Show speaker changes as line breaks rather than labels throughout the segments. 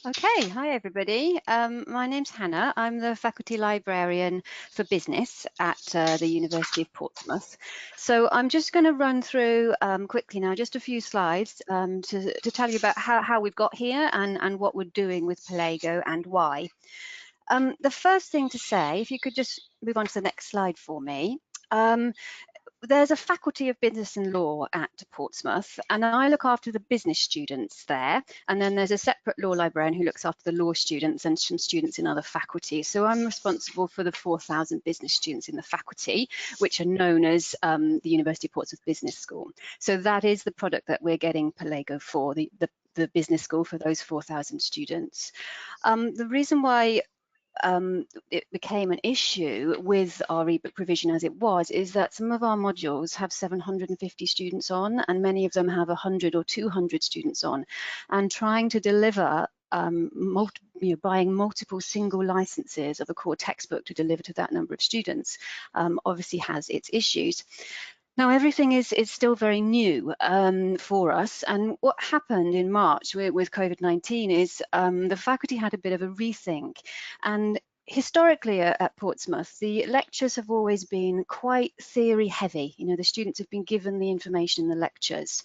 Okay, hi everybody. My name's Hannah. I'm the faculty librarian for business at the University of Portsmouth. So I'm just going to run through quickly now just a few slides to tell you about how we've got here and what we're doing with Perlego and why. The first thing to say, if you could just move on to the next slide for me. There's a faculty of business and law at Portsmouth, and I look after the business students there. And then there's a separate law librarian who looks after the law students and some students in other faculties. So I'm responsible for the 4,000 business students in the faculty, which are known as the University of Portsmouth Business School. So that is the product that we're getting Perlego for, the business school for those 4,000 students. The reason why it became an issue with our ebook provision as it was is that some of our modules have 750 students on, and many of them have 100 or 200 students on, and trying to deliver buying multiple single licenses of a core textbook to deliver to that number of students obviously has its issues. Now, everything is still very new for us. And what happened in March with COVID-19 is the faculty had a bit of a rethink. And historically at Portsmouth, the lectures have always been quite theory heavy. You know, the students have been given the information in the lectures,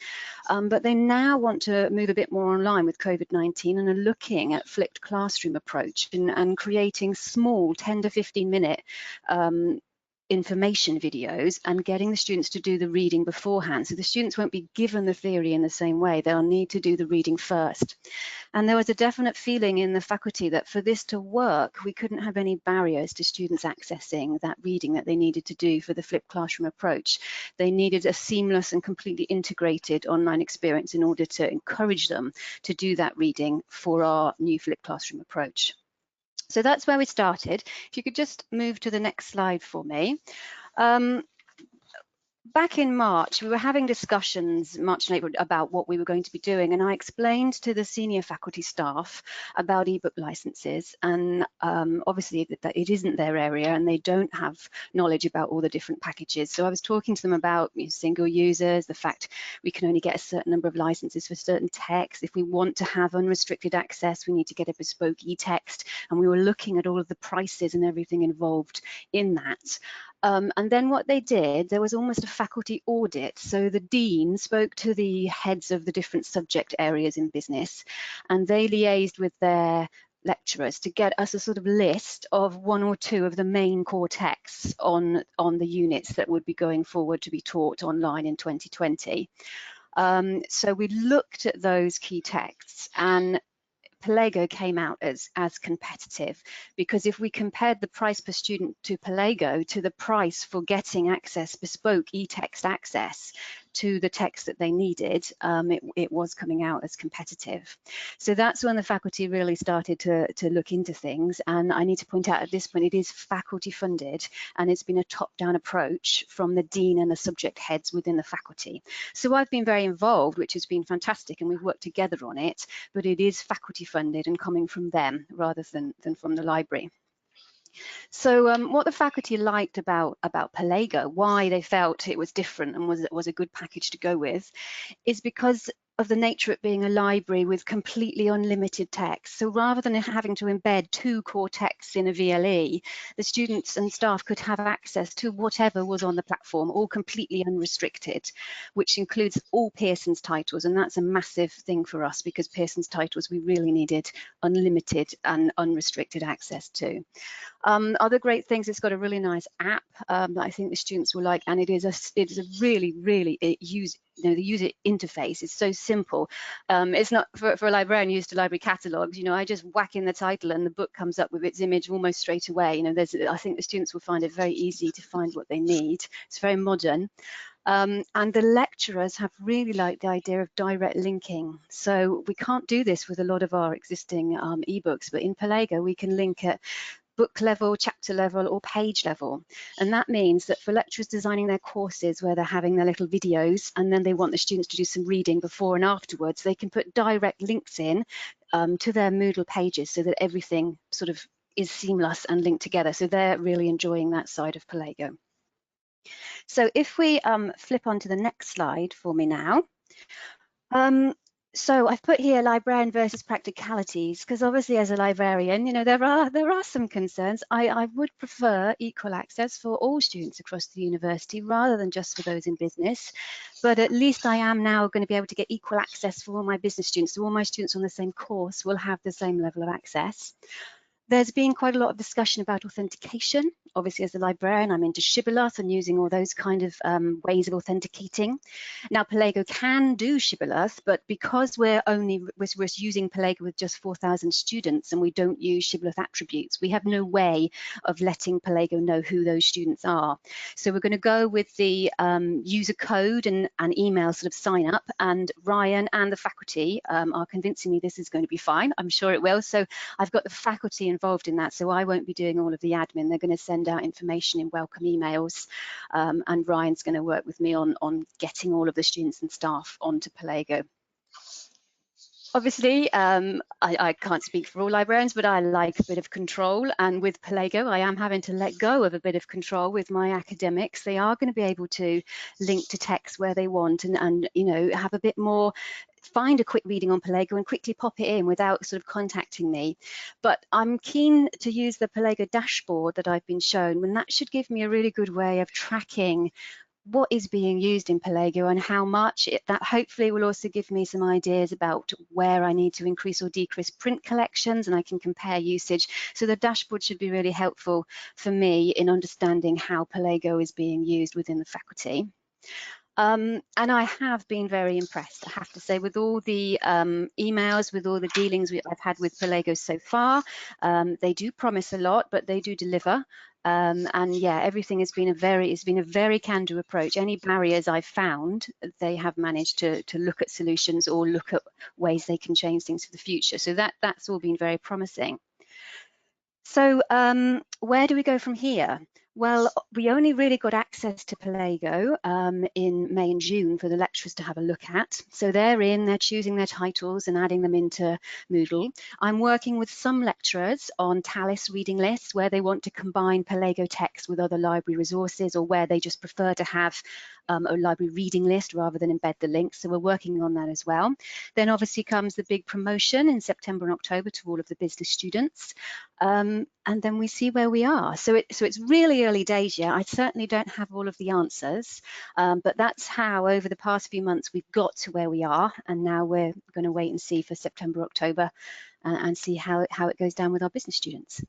but they now want to move a bit more online with COVID-19 and are looking at flipped classroom approach and creating small 10 to 15 minute information videos and getting the students to do the reading beforehand. So the students won't be given the theory in the same way. They'll need to do the reading first. And there was a definite feeling in the faculty that for this to work, we couldn't have any barriers to students accessing that reading that they needed to do for the flipped classroom approach. They needed a seamless and completely integrated online experience in order to encourage them to do that reading for our new flipped classroom approach. So that's where we started. If you could just move to the next slide for me. Back in March, we were having discussions, March and April, about what we were going to be doing, and I explained to the senior faculty staff about ebook licenses, and obviously that it isn't their area and they don't have knowledge about all the different packages. So I was talking to them about single users, the fact we can only get a certain number of licenses for certain texts. If we want to have unrestricted access, we need to get a bespoke e-text, and we were looking at all of the prices and everything involved in that. And then what they did, there was almost a faculty audit. So the dean spoke to the heads of the different subject areas in business, and they liaised with their lecturers to get us a sort of list of one or two of the main core texts on the units that would be going forward to be taught online in 2020. So we looked at those key texts, and Perlego came out as competitive, because if we compared the price per student to Perlego to the price for getting access, bespoke e-text access to the text that they needed, it was coming out as competitive. So that's when the faculty really started to look into things. And I need to point out at this point, it is faculty funded, and it's been a top-down approach from the dean and the subject heads within the faculty. So I've been very involved, which has been fantastic, and we've worked together on it, but it is faculty funded and coming from them rather than from the library. So what the faculty liked about Perlego, why they felt it was different and was a good package to go with, is because of the nature of it being a library with completely unlimited text. So rather than having to embed two core texts in a VLE, the students and staff could have access to whatever was on the platform, all completely unrestricted, which includes all Pearson's titles. And that's a massive thing for us, because Pearson's titles we really needed unlimited and unrestricted access to. Other great things, it's got a really nice app that I think the students will like, and it is a really the user interface is so simple. It's not for a librarian used to library catalogs. You know, I just whack in the title and the book comes up with its image almost straight away. You know, I think the students will find it very easy to find what they need. It's very modern. And the lecturers have really liked the idea of direct linking. So we can't do this with a lot of our existing ebooks, but in Perlego we can link at book level, chapter level, or page level. And that means that for lecturers designing their courses where they're having their little videos and then they want the students to do some reading before and afterwards, they can put direct links in to their Moodle pages so that everything sort of is seamless and linked together. So they're really enjoying that side of Perlego. So if we flip on to the next slide for me now. So I've put here librarian versus practicalities, because obviously as a librarian, there are some concerns. I would prefer equal access for all students across the university rather than just for those in business. But at least I am now going to be able to get equal access for all my business students. So all my students on the same course will have the same level of access. There's been quite a lot of discussion about authentication. Obviously, as a librarian, I'm into shibboleth and using all those kind of ways of authenticating. Now, Perlego can do shibboleth, but because we're using Perlego with just 4,000 students and we don't use shibboleth attributes, we have no way of letting Perlego know who those students are. So we're going to go with the user code and email sort of sign up, and Ryan and the faculty are convincing me this is going to be fine. I'm sure it will. So I've got the faculty involved in that, so I won't be doing all of the admin. They're going to send out information in welcome emails, and Ryan's going to work with me on getting all of the students and staff onto Perlego. Obviously, I can't speak for all librarians, but I like a bit of control. And with Perlego, I am having to let go of a bit of control with my academics. They are going to be able to link to text where they want and have a bit more, find a quick reading on Perlego and quickly pop it in without sort of contacting me. But I'm keen to use the Perlego dashboard that I've been shown, and that should give me a really good way of tracking what is being used in Perlego and how much. That hopefully will also give me some ideas about where I need to increase or decrease print collections, and I can compare usage. So the dashboard should be really helpful for me in understanding how Perlego is being used within the faculty. And I have been very impressed, I have to say, with all the emails, with all the dealings I've had with Perlego so far. They do promise a lot, but they do deliver. And yeah, everything has been a very can-do approach. Any barriers I've found, they have managed to look at solutions or look at ways they can change things for the future. So that's all been very promising. So where do we go from here? Well, we only really got access to Perlego in May and June for the lecturers to have a look at. So they're choosing their titles and adding them into Moodle. I'm working with some lecturers on Tallis reading lists where they want to combine Perlego text with other library resources, or where they just prefer to have a library reading list rather than embed the links. So we're working on that as well. Then obviously comes the big promotion in September and October to all of the business students. And then we see where we are. So it's really early days yet. I certainly don't have all of the answers, but that's how over the past few months we've got to where we are, and now we're going to wait and see for September, October, and see how it goes down with our business students.